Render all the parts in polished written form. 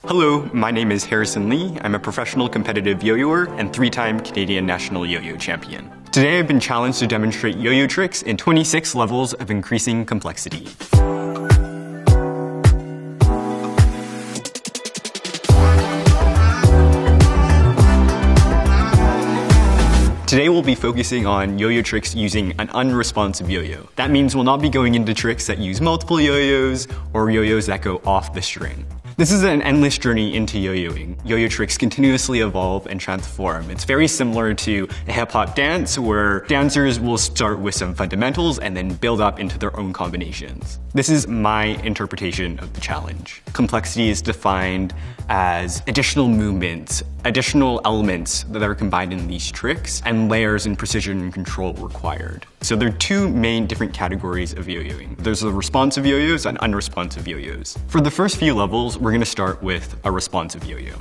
Hello, my name is Harrison Lee. I'm a professional competitive yo-yoer and 3-time Canadian national yo-yo champion. Today I've been challenged to demonstrate yo-yo tricks in 26 levels of increasing complexity. Today we'll be focusing on yo-yo tricks using an unresponsive yo-yo. That means we'll not be going into tricks that use multiple yo-yos or yo-yos that go off the string. This is an endless journey into yo-yoing. Yo-yo tricks continuously evolve and transform. It's very similar to a hip-hop dance where dancers will start with some fundamentals and then build up into their own combinations. This is my interpretation of the challenge. Complexity is defined as additional movements, additional elements that are combined in these tricks, and layers in precision and control required. So there are two main different categories of yo-yoing. There's the responsive yo-yos and unresponsive yo-yos. For the first few levels, we're gonna start with a responsive yo-yo.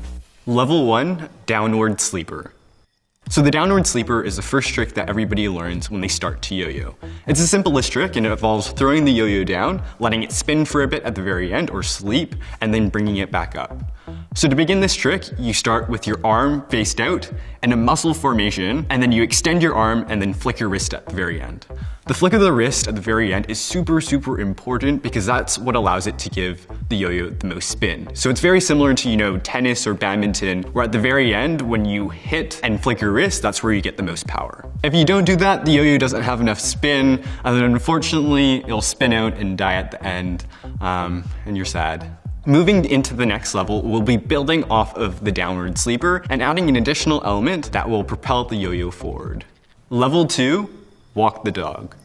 Level 1, downward sleeper. So the downward sleeper is the first trick that everybody learns when they start to yo-yo. It's the simplest trick and it involves throwing the yo-yo down, letting it spin for a bit at the very end or sleep, and then bringing it back up. So to begin this trick, you start with your arm faced out in a muscle formation, and then you extend your arm and then flick your wrist at the very end. The flick of the wrist at the very end is super important because that's what allows it to give the yo-yo the most spin. So it's very similar to, tennis or badminton, where at the very end, when you hit and flick your wrist, that's where you get the most power. If you don't do that, the yo-yo doesn't have enough spin, and then unfortunately, it'll spin out and die at the end, and you're sad. Moving into the next level, we'll be building off of the downward sleeper and adding an additional element that will propel the yo-yo forward. Level 2, walk the dog.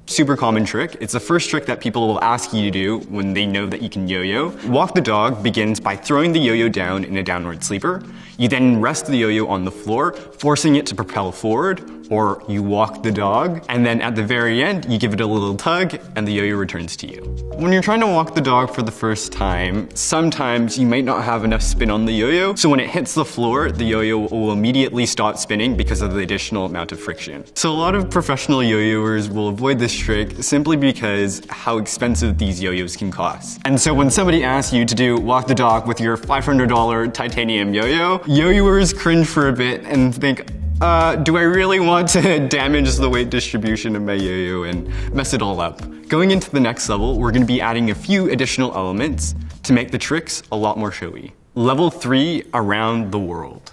Super common trick. It's the first trick that people will ask you to do when they know that you can yo-yo. Walk the dog begins by throwing the yo-yo down in a downward sleeper. You then rest the yo-yo on the floor, forcing it to propel forward, or you walk the dog, and then at the very end, you give it a little tug, and the yo-yo returns to you. When you're trying to walk the dog for the first time, sometimes you might not have enough spin on the yo-yo, so when it hits the floor, the yo-yo will immediately stop spinning because of the additional amount of friction. So a lot of professional yo-yoers will avoid this trick simply because how expensive these yo-yos can cost. And so when somebody asks you to do walk the dog with your $500 titanium yo-yo, yo-yoers cringe for a bit and think, do I really want to damage the weight distribution of my yo-yo and mess it all up? Going into the next level, we're gonna be adding a few additional elements to make the tricks a lot more showy. Level 3, around the world.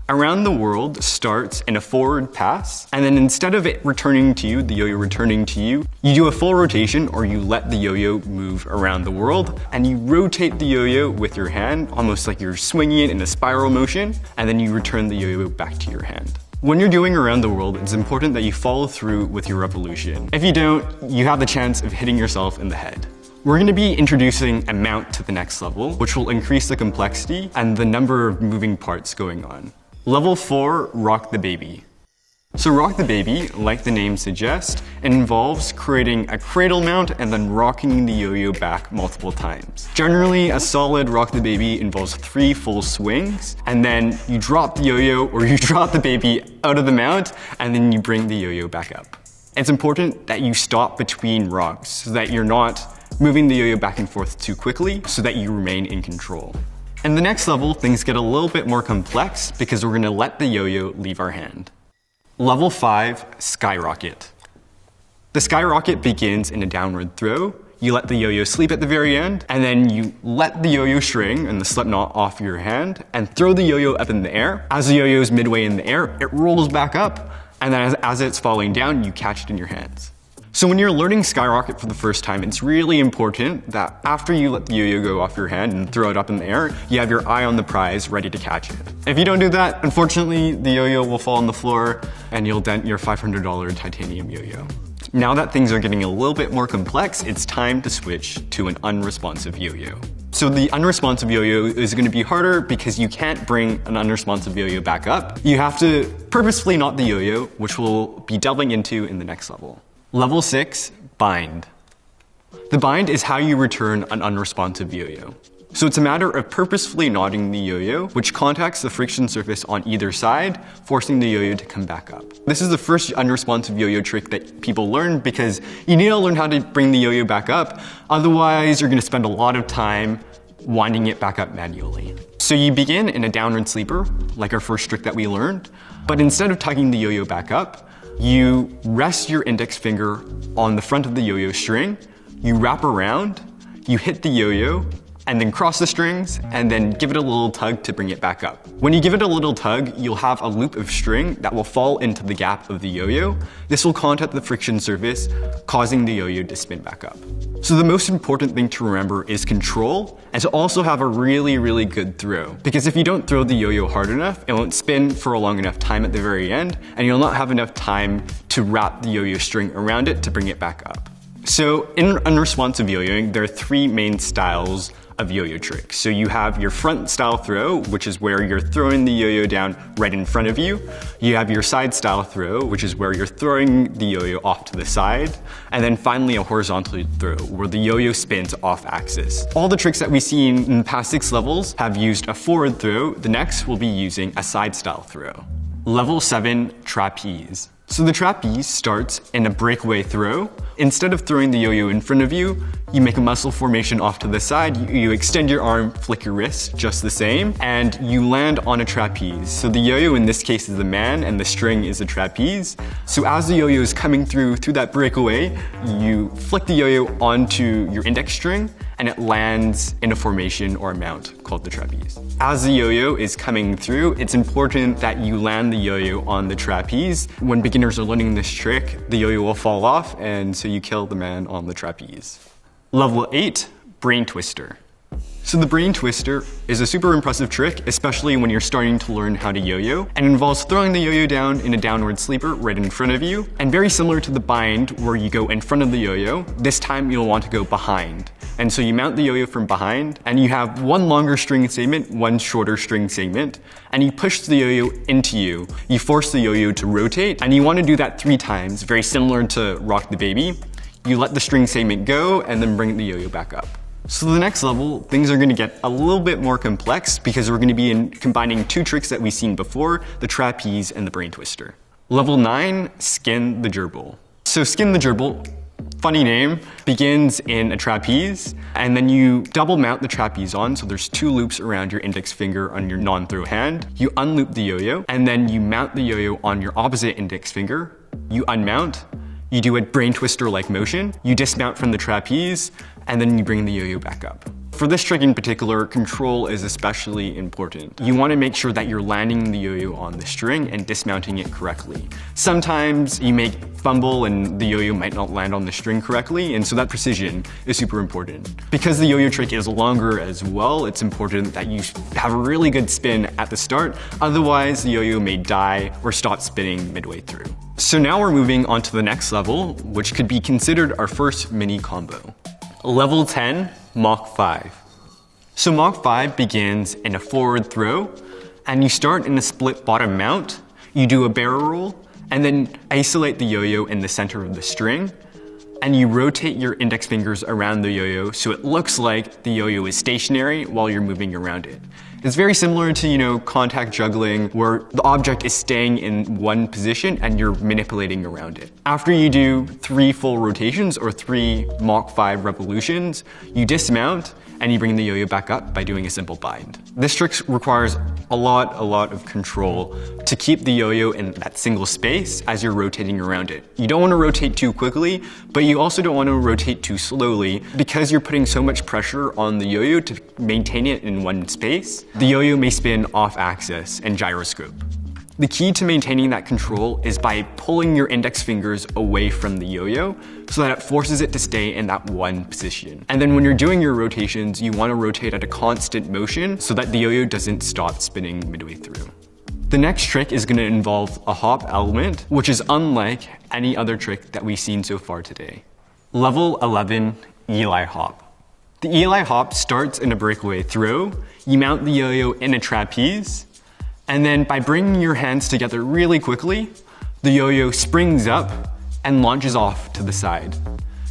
Around the world starts in a forward pass, and then instead of it returning to you, the yo-yo returning to you, you do a full rotation or you let the yo-yo move around the world, and you rotate the yo-yo with your hand, almost like you're swinging it in a spiral motion, and then you return the yo-yo back to your hand. When you're doing around the world, it's important that you follow through with your revolution. If you don't, you have the chance of hitting yourself in the head. We're going to be introducing a mount to the next level, which will increase the complexity and the number of moving parts going on. Level 4, rock the baby. So rock the baby, like the name suggests, involves creating a cradle mount and then rocking the yo-yo back multiple times. Generally, a solid rock the baby involves 3 full swings, and then you drop the yo-yo or you drop the baby out of the mount, and then you bring the yo-yo back up. It's important that you stop between rocks so that you're not moving the yo-yo back and forth too quickly so that you remain in control. In the next level, things get a little bit more complex because we're gonna let the yo-yo leave our hand. Level 5, skyrocket. The skyrocket begins in a downward throw. You let the yo-yo sleep at the very end, and then you let the yo-yo string and the slip knot off your hand and throw the yo-yo up in the air. As the yo-yo is midway in the air, it rolls back up, and then as it's falling down, you catch it in your hands. So when you're learning skyrocket for the first time, it's really important that after you let the yo-yo go off your hand and throw it up in the air, you have your eye on the prize ready to catch it. If you don't do that, unfortunately, the yo-yo will fall on the floor and you'll dent your $500 titanium yo-yo. Now that things are getting a little bit more complex, it's time to switch to an unresponsive yo-yo. So the unresponsive yo-yo is going to be harder because you can't bring an unresponsive yo-yo back up. You have to purposefully knot the yo-yo, which we'll be delving into in the next level. Level 6, bind. The bind is how you return an unresponsive yo-yo. So it's a matter of purposefully knotting the yo-yo, which contacts the friction surface on either side, forcing the yo-yo to come back up. This is the first unresponsive yo-yo trick that people learn because you need to learn how to bring the yo-yo back up. Otherwise, you're going to spend a lot of time winding it back up manually. So you begin in a downward sleeper, like our first trick that we learned, but instead of tugging the yo-yo back up, you rest your index finger on the front of the yo-yo string, you wrap around, you hit the yo-yo, and then cross the strings, and then give it a little tug to bring it back up. When you give it a little tug, you'll have a loop of string that will fall into the gap of the yo-yo. This will contact the friction surface, causing the yo-yo to spin back up. So the most important thing to remember is control, and to also have a really good throw. Because if you don't throw the yo-yo hard enough, it won't spin for a long enough time at the very end, and you'll not have enough time to wrap the yo-yo string around it to bring it back up. So in unresponsive yo-yoing, there are three main styles of yo-yo tricks. So you have your front style throw, which is where you're throwing the yo-yo down right in front of you. You have your side style throw, which is where you're throwing the yo-yo off to the side. And then finally a horizontal throw, where the yo-yo spins off axis. All the tricks that we've seen in the past 6 levels have used a forward throw. The next will be using a side style throw. Level 7, trapeze. So the trapeze starts in a breakaway throw. Instead of throwing the yo-yo in front of you, you make a muscle formation off to the side, you extend your arm, flick your wrist, just the same, and you land on a trapeze. So the yo-yo in this case is the man and the string is the trapeze. So as the yo-yo is coming through that breakaway, you flick the yo-yo onto your index string and it lands in a formation or a mount called the trapeze. As the yo-yo is coming through, it's important that you land the yo-yo on the trapeze. When beginners are learning this trick, the yo-yo will fall off and so you kill the man on the trapeze. Level 8, brain twister. So the brain twister is a super impressive trick, especially when you're starting to learn how to yo-yo, and involves throwing the yo-yo down in a downward sleeper right in front of you. And very similar to the bind where you go in front of the yo-yo, this time you'll want to go behind. And so you mount the yo-yo from behind, and you have one longer string segment, one shorter string segment, and you push the yo-yo into you. You force the yo-yo to rotate, and you want to do that 3 times, very similar to Rock the Baby. You let the string segment go, and then bring the yo-yo back up. So the next level, things are going to get a little bit more complex because we're going to be combining 2 tricks that we've seen before, the trapeze and the brain twister. Level 9, skin the gerbil. So skin the gerbil, funny name, begins in a trapeze, and then you double mount the trapeze on, so there's 2 loops around your index finger on your non-throw hand. You unloop the yo-yo, and then you mount the yo-yo on your opposite index finger. You unmount, you do a brain twister-like motion, you dismount from the trapeze, and then you bring the yo-yo back up. For this trick in particular, control is especially important. You want to make sure that you're landing the yo-yo on the string and dismounting it correctly. Sometimes you may fumble and the yo-yo might not land on the string correctly, and so that precision is super important. Because the yo-yo trick is longer as well, it's important that you have a really good spin at the start, otherwise the yo-yo may die or stop spinning midway through. So now we're moving on to the next level, which could be considered our first mini combo. Level 10, Mach 5. So Mach 5 begins in a forward throw, and you start in a split bottom mount, you do a barrel roll, and then isolate the yo-yo in the center of the string, and you rotate your index fingers around the yo-yo so it looks like the yo-yo is stationary while you're moving around it. It's very similar to, contact juggling, where the object is staying in one position and you're manipulating around it. After you do 3 full rotations or 3 Mach 5 revolutions, you dismount and you bring the yo-yo back up by doing a simple bind. This trick requires a lot of control to keep the yo-yo in that single space as you're rotating around it. You don't want to rotate too quickly, but you also don't want to rotate too slowly because you're putting so much pressure on the yo-yo to maintain it in one space. The yo-yo may spin off axis and gyroscope. The key to maintaining that control is by pulling your index fingers away from the yo-yo so that it forces it to stay in that one position. And then when you're doing your rotations, you want to rotate at a constant motion so that the yo-yo doesn't stop spinning midway through. The next trick is going to involve a hop element, which is unlike any other trick that we've seen so far today. Level 11, Eli hop. The Eli hop starts in a breakaway throw. You mount the yo-yo in a trapeze, and then by bringing your hands together really quickly, the yo-yo springs up and launches off to the side.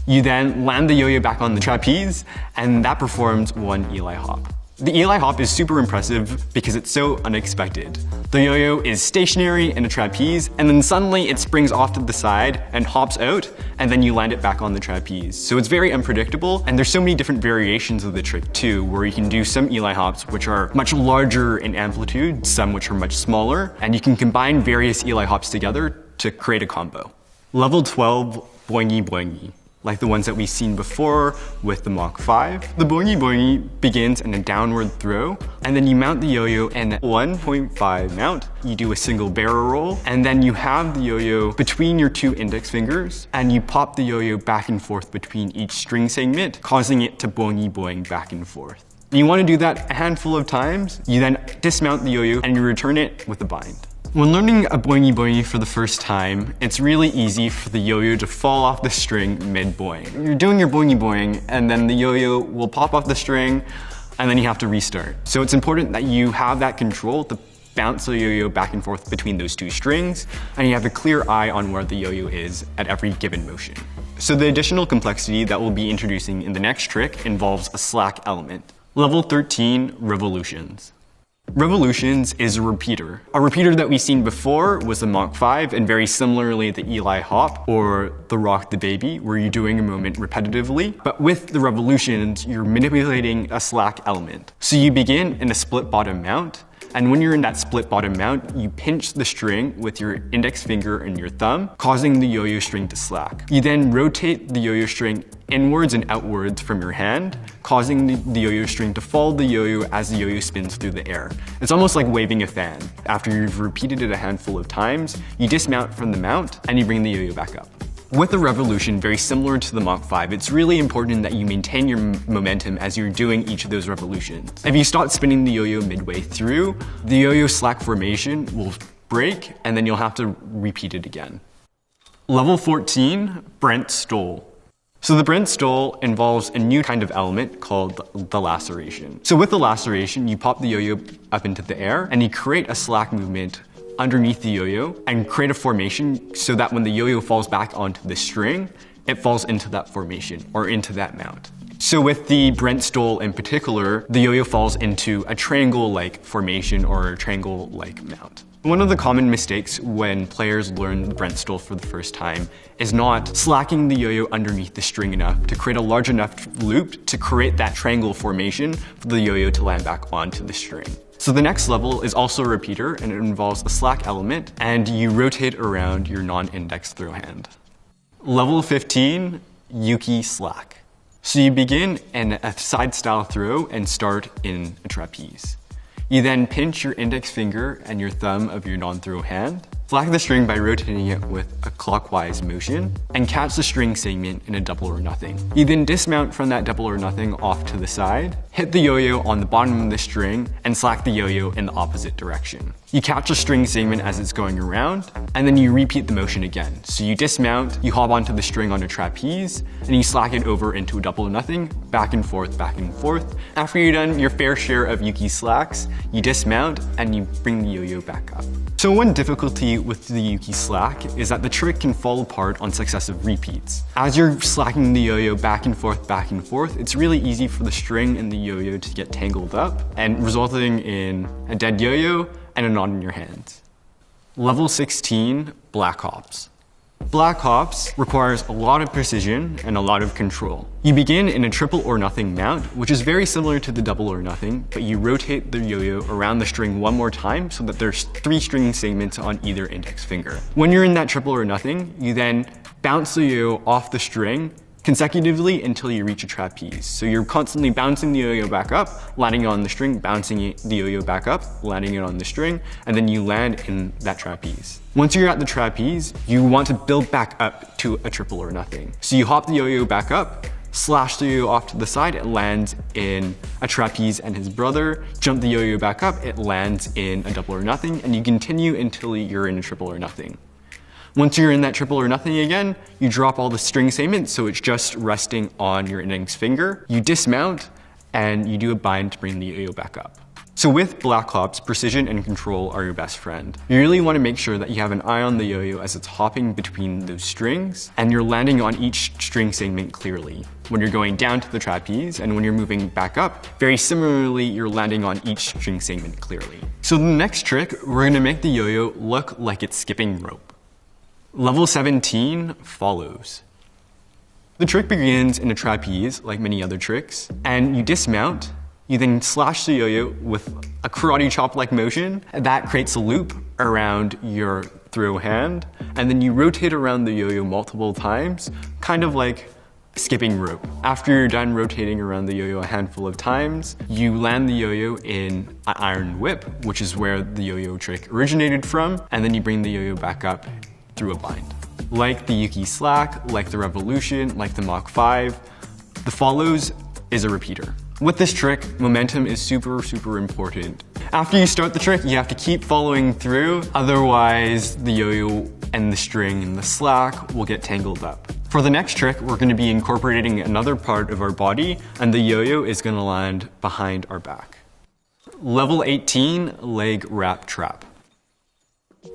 You then land the yo-yo back on the trapeze, and that performs 1 Eli hop. The Eli hop is super impressive because it's so unexpected. The yo-yo is stationary in a trapeze, and then suddenly it springs off to the side and hops out, and then you land it back on the trapeze. So it's very unpredictable, and there's so many different variations of the trick too, where you can do some Eli hops which are much larger in amplitude, some which are much smaller, and you can combine various Eli hops together to create a combo. Level 12, boingy boingy. Like the ones that we've seen before with the Mach 5. The boingy boingy begins in a downward throw, and then you mount the yo-yo in 1.5 mount. You do a single barrel roll, and then you have the yo-yo between your two index fingers, and you pop the yo-yo back and forth between each string segment, causing it to boingy boing back and forth. You want to do that a handful of times. You then dismount the yo-yo and you return it with a bind. When learning a boingy boingy for the first time, it's really easy for the yo-yo to fall off the string mid-boing. You're doing your boingy boing, and then the yo-yo will pop off the string, and then you have to restart. So it's important that you have that control to bounce the yo-yo back and forth between those two strings, and you have a clear eye on where the yo-yo is at every given motion. So the additional complexity that we'll be introducing in the next trick involves a slack element. Level 13, revolutions. Revolutions is a repeater. A repeater that we've seen before was the Mach 5, and very similarly the Eli hop or the Rock the Baby, where you're doing a moment repetitively. But with the revolutions, you're manipulating a slack element. So you begin in a split bottom mount, and when you're in that split bottom mount, you pinch the string with your index finger and your thumb, causing the yo-yo string to slack. You then rotate the yo-yo string inwards and outwards from your hand, causing the yo-yo string to follow the yo-yo as the yo-yo spins through the air. It's almost like waving a fan. After you've repeated it a handful of times, you dismount from the mount and you bring the yo-yo back up. With a revolution, very similar to the Mach 5, it's really important that you maintain your momentum as you're doing each of those revolutions. If you start spinning the yo-yo midway through, the yo-yo slack formation will break, and then you'll have to repeat it again. Level 14, Brent Stole. So the Brent Stole involves a new kind of element called the laceration. So with the laceration, you pop the yo-yo up into the air, and you create a slack movement underneath the yo-yo and create a formation so that when the yo-yo falls back onto the string, it falls into that formation or into that mount. So with the Brent Stole in particular, the yo-yo falls into a triangle-like formation or a triangle-like mount. One of the common mistakes when players learn the Brent Stole for the first time is not slacking the yo-yo underneath the string enough to create a large enough loop to create that triangle formation for the yo-yo to land back onto the string. So the next level is also a repeater, and it involves a slack element, and you rotate around your non-index throw hand. Level 15, Yuki slack. So you begin in a side style throw and start in a trapeze. You then pinch your index finger and your thumb of your non-throw hand, slack the string by rotating it with a clockwise motion, and catch the string segment in a double or nothing. You then dismount from that double or nothing off to the side, hit the yo-yo on the bottom of the string, and slack the yo-yo in the opposite direction. You catch the string segment as it's going around, and then you repeat the motion again. So you dismount, you hop onto the string on a trapeze, and you slack it over into a double or nothing, back and forth, back and forth. After you've done your fair share of Yuki slacks, you dismount and you bring the yo-yo back up. So one difficulty with the Yuki slack is that the trick can fall apart on successive repeats. As you're slacking the yo-yo back and forth, it's really easy for the string and the yo-yo to get tangled up, and resulting in a dead yo-yo and a knot in your hands. Level 16, black hops. Black hops requires a lot of precision and a lot of control. You begin in a triple or nothing mount, which is very similar to the double or nothing, but you rotate the yo-yo around the string one more time so that there's 3 string segments on either index finger. When you're in that triple or nothing, you then bounce the yo-yo off the string consecutively until you reach a trapeze. So you're constantly bouncing the yo-yo back up, landing it on the string, bouncing the yo-yo back up, landing it on the string, and then you land in that trapeze. Once you're at the trapeze, you want to build back up to a triple or nothing. So you hop the yo-yo back up, slash the yo-yo off to the side, it lands in a trapeze and his brother, jump the yo-yo back up, it lands in a double or nothing, and you continue until you're in a triple or nothing. Once you're in that triple or nothing again, you drop all the string segments so it's just resting on your index finger. You dismount and you do a bind to bring the yo-yo back up. So with black hops, precision and control are your best friend. You really want to make sure that you have an eye on the yo-yo as it's hopping between those strings, and you're landing on each string segment clearly. When you're going down to the trapeze and when you're moving back up, very similarly, you're landing on each string segment clearly. So the next trick, we're going to make the yo-yo look like it's skipping rope. Level 17 follows. The trick begins in a trapeze, like many other tricks, and you dismount. You then slash the yo-yo with a karate chop-like motion. That creates a loop around your throw hand, and then you rotate around the yo-yo multiple times, kind of like skipping rope. After you're done rotating around the yo-yo a handful of times, you land the yo-yo in an iron whip, which is where the yo-yo trick originated from, and then you bring the yo-yo back up through a bind. Like the Yuki Slack, like the Revolution, like the Mach 5, the follows is a repeater. With this trick, momentum is super important. After you start the trick, you have to keep following through, otherwise the yo-yo and the string and the slack will get tangled up. For the next trick, we're going to be incorporating another part of our body, and the yo-yo is going to land behind our back. Level 18, leg wrap trap.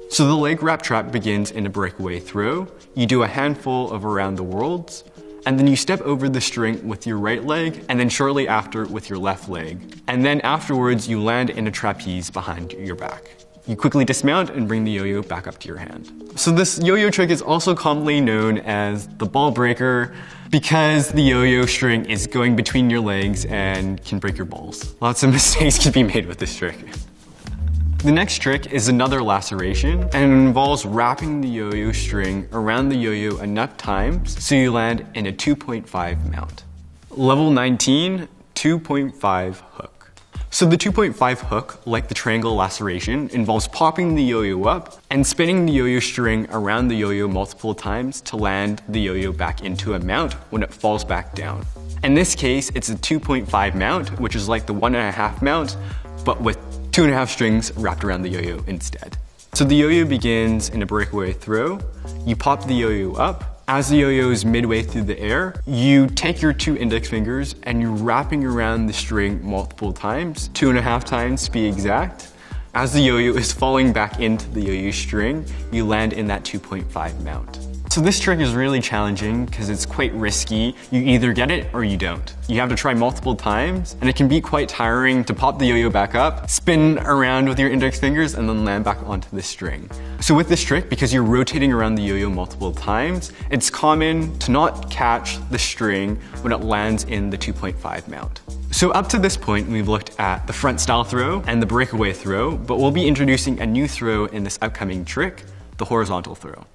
So the leg wrap trap begins in a breakaway throw. You do a handful of around the worlds, and then you step over the string with your right leg, and then shortly after with your left leg. And then afterwards, you land in a trapeze behind your back. You quickly dismount and bring the yo-yo back up to your hand. So this yo-yo trick is also commonly known as the ball breaker because the yo-yo string is going between your legs and can break your balls. Lots of mistakes can be made with this trick. The next trick is another laceration, and it involves wrapping the yo-yo string around the yo-yo enough times so you land in a 2.5 mount. Level 19, 2.5 hook. So the 2.5 hook, like the triangle laceration, involves popping the yo-yo up and spinning the yo-yo string around the yo-yo multiple times to land the yo-yo back into a mount when it falls back down. In this case, it's a 2.5 mount, which is like the 1.5 mount, but with 2.5 strings wrapped around the yo-yo instead. So the yo-yo begins in a breakaway throw. You pop the yo-yo up. As the yo-yo is midway through the air, you take your 2 index fingers and you're wrapping around the string multiple times, 2.5 times to be exact. As the yo-yo is falling back into the yo-yo string, you land in that 2.5 mount. So this trick is really challenging because it's quite risky. You either get it or you don't. You have to try multiple times, and it can be quite tiring to pop the yo-yo back up, spin around with your index fingers, and then land back onto the string. So with this trick, because you're rotating around the yo-yo multiple times, it's common to not catch the string when it lands in the 2.5 mount. So up to this point, we've looked at the front style throw and the breakaway throw, but we'll be introducing a new throw in this upcoming trick, the horizontal throw.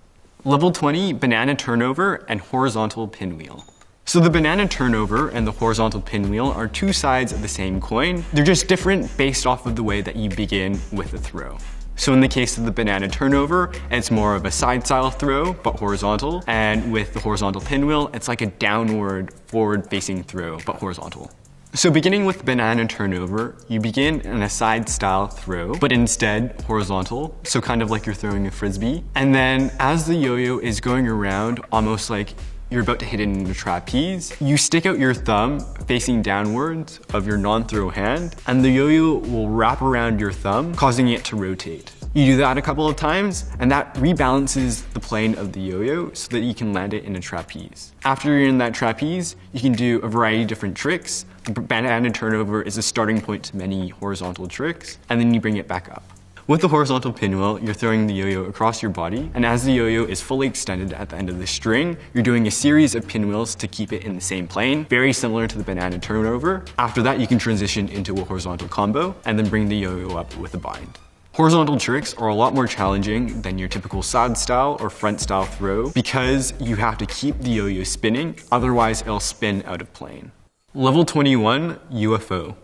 Level 20, banana turnover and horizontal pinwheel. So the banana turnover and the horizontal pinwheel are 2 sides of the same coin. They're just different based off of the way that you begin with the throw. So in the case of the banana turnover, it's more of a side style throw, but horizontal. And with the horizontal pinwheel, it's like a downward, forward facing throw, but horizontal. So beginning with banana turnover, you begin in a side style throw, but instead horizontal, so kind of like you're throwing a frisbee. And then as the yo-yo is going around, almost like you're about to hit it in a trapeze, you stick out your thumb facing downwards of your non-throw hand, and the yo-yo will wrap around your thumb, causing it to rotate. You do that a couple of times, and that rebalances the plane of the yo-yo so that you can land it in a trapeze. After you're in that trapeze, you can do a variety of different tricks. The banana turnover is a starting point to many horizontal tricks, and then you bring it back up. With the horizontal pinwheel, you're throwing the yo-yo across your body, and as the yo-yo is fully extended at the end of the string, you're doing a series of pinwheels to keep it in the same plane, very similar to the banana turnover. After that, you can transition into a horizontal combo, and then bring the yo-yo up with a bind. Horizontal tricks are a lot more challenging than your typical side style or front style throw because you have to keep the yo-yo spinning, otherwise it'll spin out of plane. Level 21, UFO.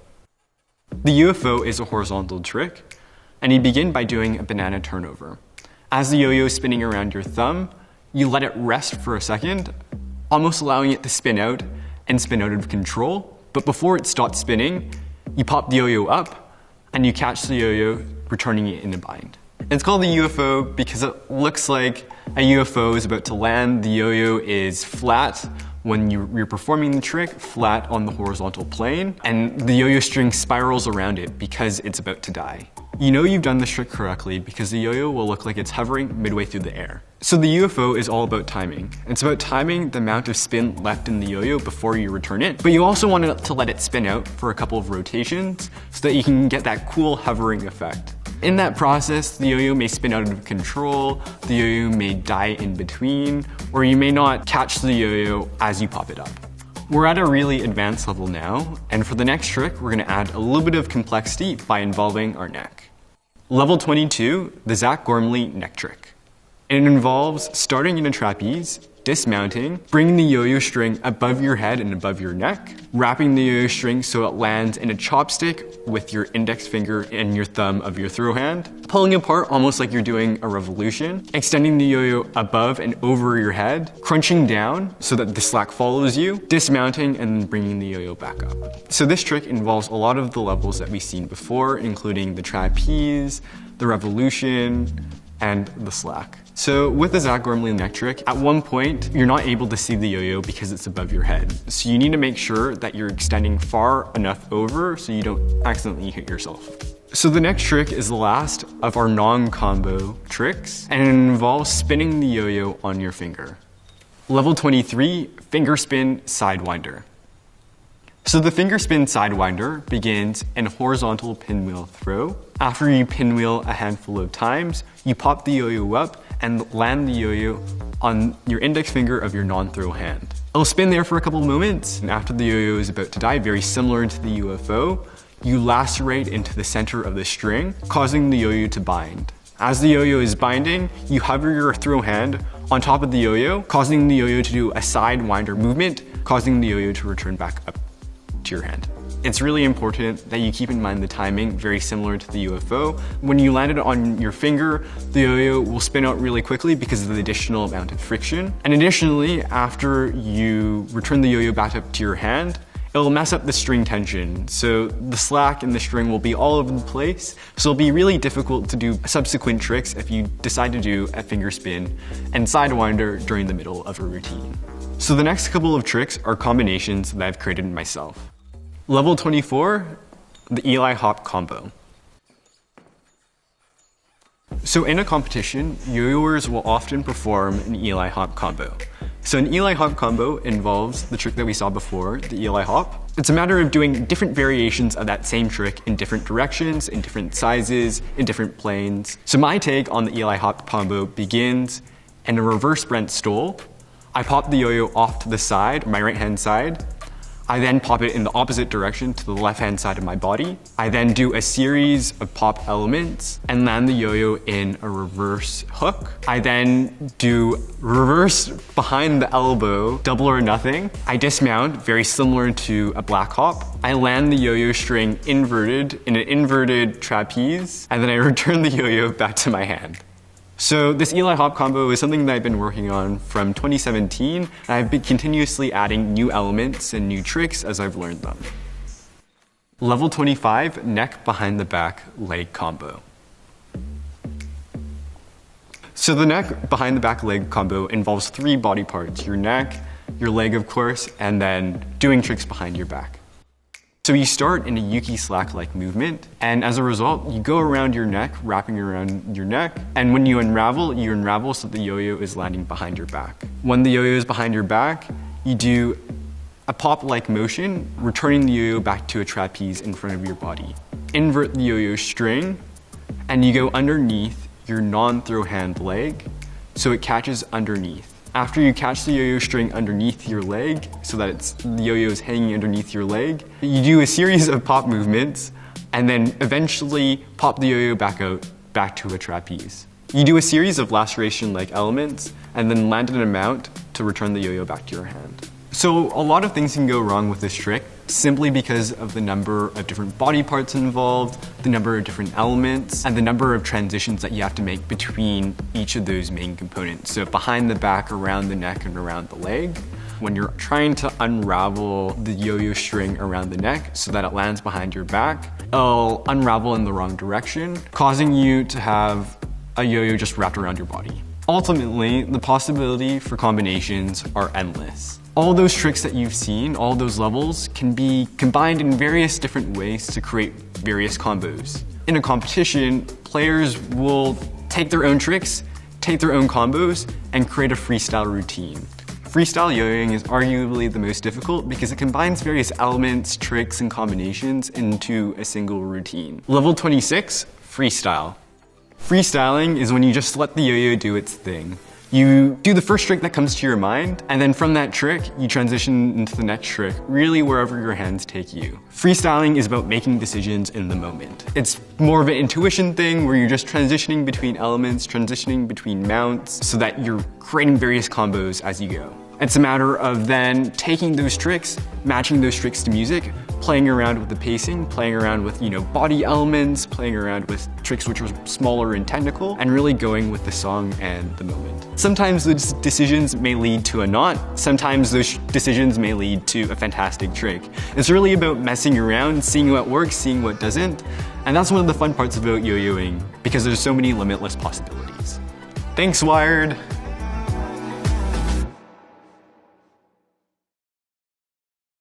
The UFO is a horizontal trick, and you begin by doing a banana turnover. As the yo-yo is spinning around your thumb, you let it rest for a second, almost allowing it to spin out and spin out of control. But before it stops spinning, you pop the yo-yo up and you catch the yo-yo, returning it in a bind. It's called the UFO because it looks like a UFO is about to land. The yo-yo is flat, when you're performing the trick flat on the horizontal plane, and the yo-yo string spirals around it because it's about to die. You know you've done this trick correctly because the yo-yo will look like it's hovering midway through the air. So the UFO is all about timing. It's about timing the amount of spin left in the yo-yo before you return it, but you also want to let it spin out for a couple of rotations so that you can get that cool hovering effect. In that process, the yo-yo may spin out of control, the yo-yo may die in between, or you may not catch the yo-yo as you pop it up. We're at a really advanced level now, and for the next trick, we're gonna add a little bit of complexity by involving our neck. Level 22, the Zach Gormley neck trick. It involves starting in a trapeze, dismounting, bringing the yo-yo string above your head and above your neck, wrapping the yo-yo string so it lands in a chopstick with your index finger and your thumb of your throw hand, pulling apart almost like you're doing a revolution, extending the yo-yo above and over your head, crunching down so that the slack follows you, dismounting, and then bringing the yo-yo back up. So this trick involves a lot of the levels that we've seen before, including the trapeze, the revolution, and the slack. So with the Zach Gormley neck trick, at one point, you're not able to see the yo-yo because it's above your head. So you need to make sure that you're extending far enough over so you don't accidentally hit yourself. So the next trick is the last of our non-combo tricks, and it involves spinning the yo-yo on your finger. Level 23, finger spin sidewinder. So the finger spin sidewinder begins in a horizontal pinwheel throw. After you pinwheel a handful of times, you pop the yo-yo up and land the yo-yo on your index finger of your non-throw hand. It'll spin there for a couple moments, and after the yo-yo is about to die, very similar to the UFO, you lacerate into the center of the string, causing the yo-yo to bind. As the yo-yo is binding, you hover your throw hand on top of the yo-yo, causing the yo-yo to do a sidewinder movement, causing the yo-yo to return back up to your hand. It's really important that you keep in mind the timing, very similar to the UFO. When you land it on your finger, the yo-yo will spin out really quickly because of the additional amount of friction. And additionally, after you return the yo-yo back up to your hand, it'll mess up the string tension. So the slack and the string will be all over the place. So it'll be really difficult to do subsequent tricks if you decide to do a finger spin and sidewinder during the middle of a routine. So the next couple of tricks are combinations that I've created myself. Level 24, the Eli hop combo. So in a competition, yo-yoers will often perform an Eli hop combo. So an Eli hop combo involves the trick that we saw before, the Eli hop. It's a matter of doing different variations of that same trick in different directions, in different sizes, in different planes. So my take on the Eli hop combo begins in a reverse Brent stole. I pop the yo-yo off to the side, my right hand side. I then pop it in the opposite direction to the left-hand side of my body. I then do a series of pop elements and land the yo-yo in a reverse hook. I then do reverse behind the elbow, double or nothing. I dismount, very similar to a black hop. I land the yo-yo string inverted in an inverted trapeze, and then I return the yo-yo back to my hand. So this Eli hop combo is something that I've been working on from 2017, and I've been continuously adding new elements and new tricks as I've learned them. Level 25, neck behind the back leg combo. So the neck behind the back leg combo involves 3 body parts, your neck, your leg of course, and then doing tricks behind your back. So you start in a Yuki slack-like movement, and as a result, you go around your neck, wrapping around your neck, and when you unravel so the yo-yo is landing behind your back. When the yo-yo is behind your back, you do a pop-like motion, returning the yo-yo back to a trapeze in front of your body. Invert the yo-yo string, and you go underneath your non-throw hand leg, so it catches underneath. After you catch the yo-yo string underneath your leg, so that the yo-yo is hanging underneath your leg, you do a series of pop movements, and then eventually pop the yo-yo back out, back to a trapeze. You do a series of laceration-like elements, and then land an amount to return the yo-yo back to your hand. So a lot of things can go wrong with this trick, simply because of the number of different body parts involved, the number of different elements, and the number of transitions that you have to make between each of those main components. So behind the back, around the neck, and around the leg. When you're trying to unravel the yo-yo string around the neck so that it lands behind your back, it'll unravel in the wrong direction, causing you to have a yo-yo just wrapped around your body. Ultimately, the possibility for combinations are endless. All those tricks that you've seen, all those levels, can be combined in various different ways to create various combos. In a competition, players will take their own tricks, take their own combos, and create a freestyle routine. Freestyle yo-yoing is arguably the most difficult because it combines various elements, tricks, and combinations into a single routine. Level 26, freestyle. Freestyling is when you just let the yo-yo do its thing. You do the first trick that comes to your mind, and then from that trick, you transition into the next trick, really wherever your hands take you. Freestyling is about making decisions in the moment. It's more of an intuition thing where you're just transitioning between elements, transitioning between mounts, so that you're creating various combos as you go. It's a matter of then taking those tricks, matching those tricks to music, playing around with the pacing, playing around with, body elements, playing around with tricks which are smaller and technical, and really going with the song and the moment. Sometimes those decisions may lead to a knot, sometimes those decisions may lead to a fantastic trick. It's really about messing around, seeing what works, seeing what doesn't, and that's one of the fun parts about yo-yoing, because there's so many limitless possibilities. Thanks, Wired!